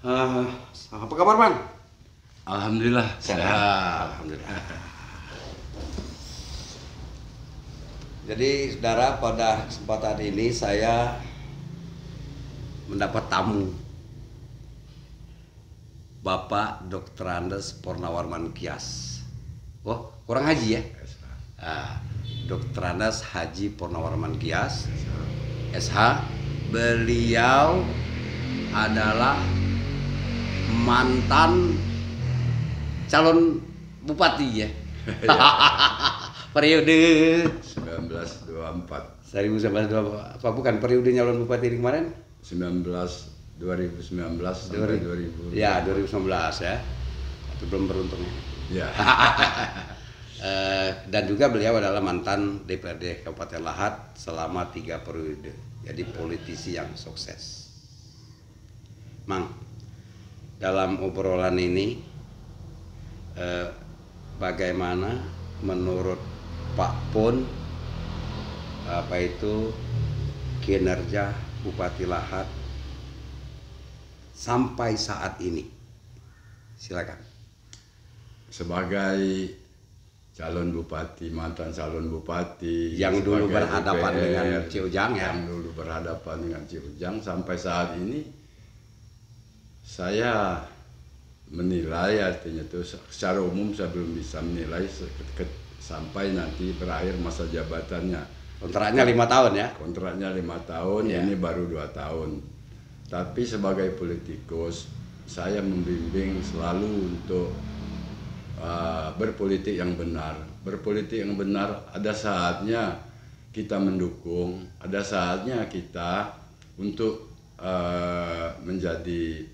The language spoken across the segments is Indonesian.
Ah, apa kabar, Bang? Alhamdulillah sehat. Alhamdulillah. Jadi, saudara, pada kesempatan ini saya mendapat tamu Bapak Dr. Andes Purnawarman Kias. Oh, kurang haji ya? Dr. Andes Haji Purnawarman Kias, SH. Beliau adalah mantan calon bupati ya. Periode 1924 1924 apa bukan periode calon bupati di kemarin? 2019 sampai 2000. Ya, 2019 ya. Itu belum beruntung Ya. Dan juga beliau adalah mantan DPRD Kabupaten Lahat selama 3 periode. Jadi politisi yang sukses. Mang, dalam obrolan ini bagaimana menurut Pak Pun kinerja Bupati Lahat sampai saat ini? Silakan. Sebagai calon bupati, mantan calon bupati Yang dulu sebagai berhadapan DPR, dengan Ciujang ya. Yang dulu berhadapan dengan Ciujang sampai saat ini saya menilai, artinya itu secara umum saya belum bisa menilai sampai nanti berakhir masa jabatannya. Kontraknya 5 tahun ya? Kontraknya 5 tahun, Ya. ini baru 2 tahun. Tapi sebagai politikus, saya membimbing selalu untuk berpolitik yang benar. Berpolitik yang benar, ada saatnya kita mendukung, ada saatnya kita untuk menjadi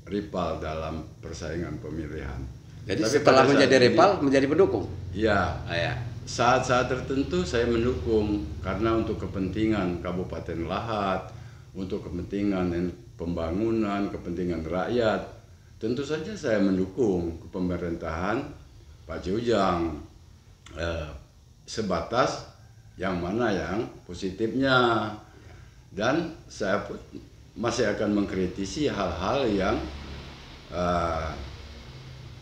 rival dalam persaingan pemilihan. Jadi Tapi setelah pada menjadi saat ini, rival menjadi pendukung? ya, Ya. saat-saat tertentu saya mendukung karena untuk kepentingan Kabupaten Lahat, untuk kepentingan pembangunan, kepentingan rakyat, tentu saja saya mendukung pemerintahan Pak Ciujang, sebatas yang mana yang positifnya, dan saya pun masih akan mengkritisi hal-hal yang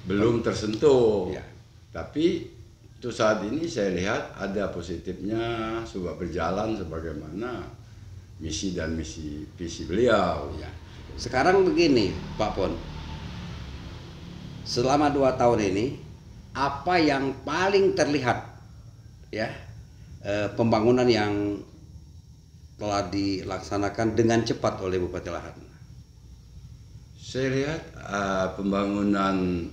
belum tersentuh. Ya. Tapi untuk saat ini saya lihat ada positifnya, sudah berjalan sebagaimana misi dan visi beliau. Ya. Sekarang begini, Pak Pon. Selama 2 tahun ini, apa yang paling terlihat ya pembangunan yang telah dilaksanakan dengan cepat oleh Bupati Lahat? Saya lihat pembangunan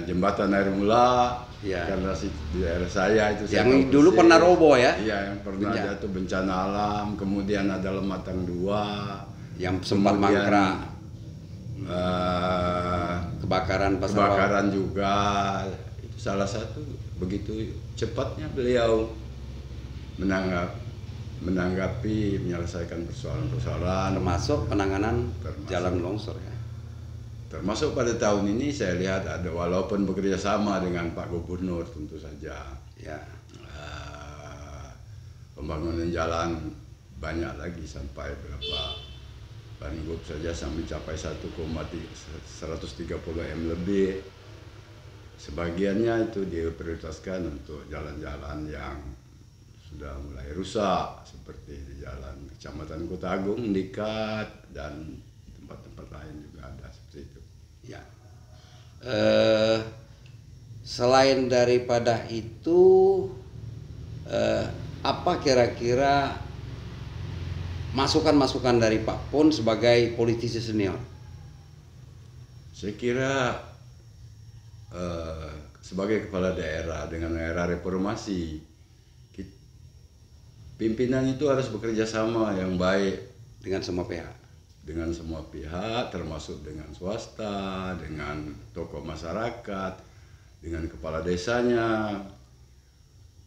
jembatan air mula, ya, karena di daerah saya itu yang saya dulu pernah roboh ya? Iya, yang pernah jatuh bencana alam, kemudian ada Lematang 2 yang sempat mangkrak, kebakaran juga. Itu salah satu, begitu cepatnya beliau menanggapi, menyelesaikan persoalan-persoalan, termasuk penanganan jalan longsor ya. Termasuk pada tahun ini saya lihat ada, walaupun bekerja sama dengan Pak Gubernur tentu saja, Ya. Pembangunan jalan banyak lagi, sampai berapa Bangup saja sampai mencapai 130 M lebih. Sebagiannya itu diprioritaskan untuk jalan-jalan yang sudah mulai rusak, seperti di jalan Kecamatan Kota Agung, Dikat, dan tempat-tempat lain juga ada seperti itu. Ya. Selain daripada itu, apa kira-kira masukan-masukan dari Pak Pun sebagai politisi senior? Saya kira sebagai kepala daerah dengan era reformasi, pimpinan itu harus bekerja sama yang baik Dengan semua pihak. dengan semua pihak, termasuk dengan swasta, dengan tokoh masyarakat, dengan kepala desanya.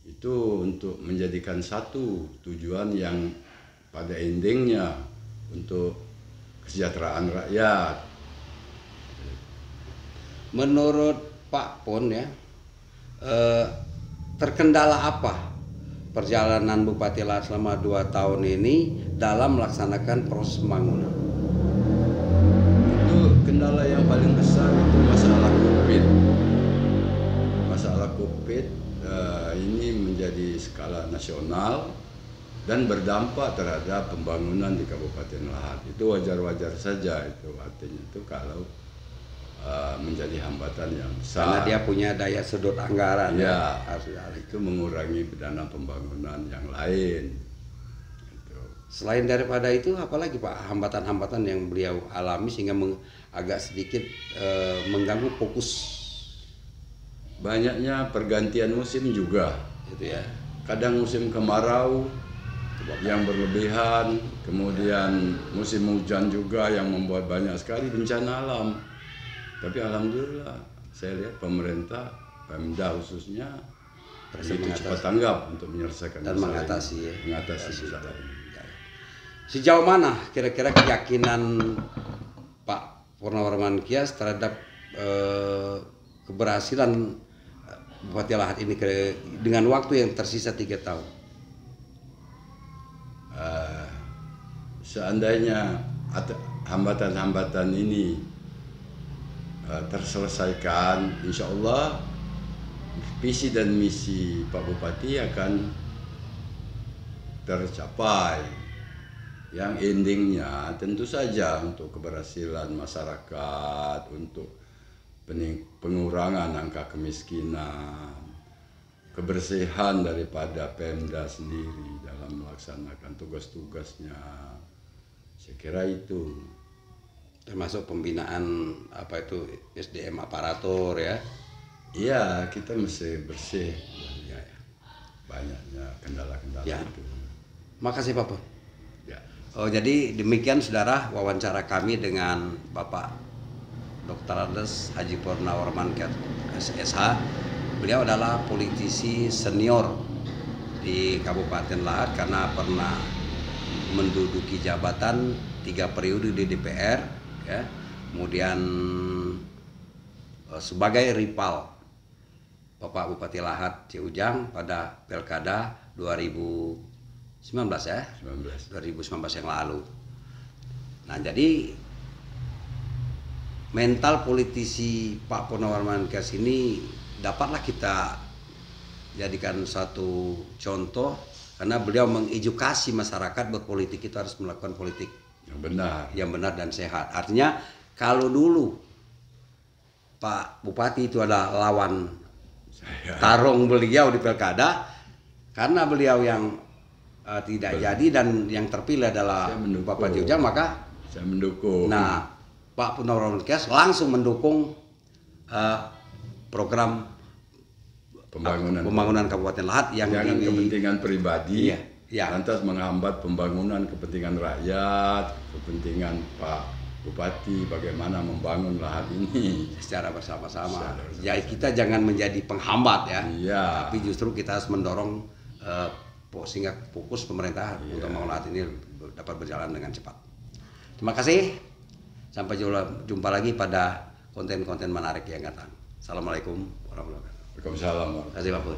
Itu untuk menjadikan satu tujuan yang pada endingnya untuk kesejahteraan rakyat. Menurut Pak Pun ya, terkendala apa perjalanan Bupati Lahat selama 2 tahun ini dalam melaksanakan proses pembangunan? Itu menjadi skala nasional dan berdampak terhadap pembangunan di Kabupaten Lahat. Itu wajar-wajar saja, itu artinya itu kalau menjadi hambatan yang besar. Karena dia punya daya sedot anggaran. Ya, itu mengurangi dana pembangunan yang lain. Gitu. Selain daripada itu, apalagi Pak hambatan-hambatan yang beliau alami sehingga agak sedikit mengganggu fokus? Banyaknya pergantian musim juga, Gitu ya. kadang musim kemarau yang berlebihan, kemudian musim hujan juga yang membuat banyak sekali bencana alam. Tapi alhamdulillah saya lihat pemerintah, Pemda khususnya begitu cepat tanggap untuk menyelesaikan dan mengatasi ini. ya. Mengatasi masalah ini. Sejauh mana kira-kira keyakinan Pak Purnawarman Kias terhadap keberhasilan Bupati Lahat ini dengan waktu yang tersisa 3 tahun? Seandainya hambatan-hambatan ini terselesaikan, insya Allah visi dan misi Pak Bupati akan tercapai. Yang endingnya tentu saja untuk keberhasilan masyarakat, untuk pengurangan angka kemiskinan, kebersihan daripada Pemda sendiri dalam melaksanakan tugas-tugasnya. Saya kira itu. Termasuk pembinaan apa itu SDM aparatur ya. Iya, kita mesti bersih. Ya, banyaknya kendala-kendala Ya. itu. Makasih Pak. Ya. Oh, jadi demikian saudara wawancara kami dengan Bapak Dr. Andes Haji Purnawarman Kias SH. Beliau adalah politisi senior di Kabupaten Lahat karena pernah menduduki jabatan 3 periode di DPR, ya. Kemudian sebagai rival Bapak Bupati Lahat Ciujang pada Pilkada 2019 ya, 2019 yang lalu. Nah, jadi mental politisi Pak Purnawarman Kias ini dapatlah kita jadikan satu contoh karena beliau mengedukasi masyarakat berpolitik itu harus melakukan politik yang benar dan sehat. Artinya kalau dulu Pak Bupati itu adalah lawan tarung beliau di pilkada, karena beliau yang tidak jadi dan yang terpilih adalah Bapak Ciujang, maka saya mendukung. Nah, Pak Purnawarman Kias langsung mendukung program pembangunan Kabupaten Lahat yang jangan kepentingan pribadi, iya. lantas menghambat pembangunan kepentingan rakyat, kepentingan Pak Bupati bagaimana membangun Lahat ini secara bersama-sama. Ya, kita jangan menjadi penghambat ya. Iya. Tapi justru kita harus mendorong sehingga fokus pemerintah untuk membangun Lahat ini dapat berjalan dengan cepat. Terima kasih. Sampai jumpa lagi pada konten-konten menarik yang datang. Assalamualaikum warahmatullahi wabarakatuh. Waalaikumsalam. Terima kasih Pak Pur.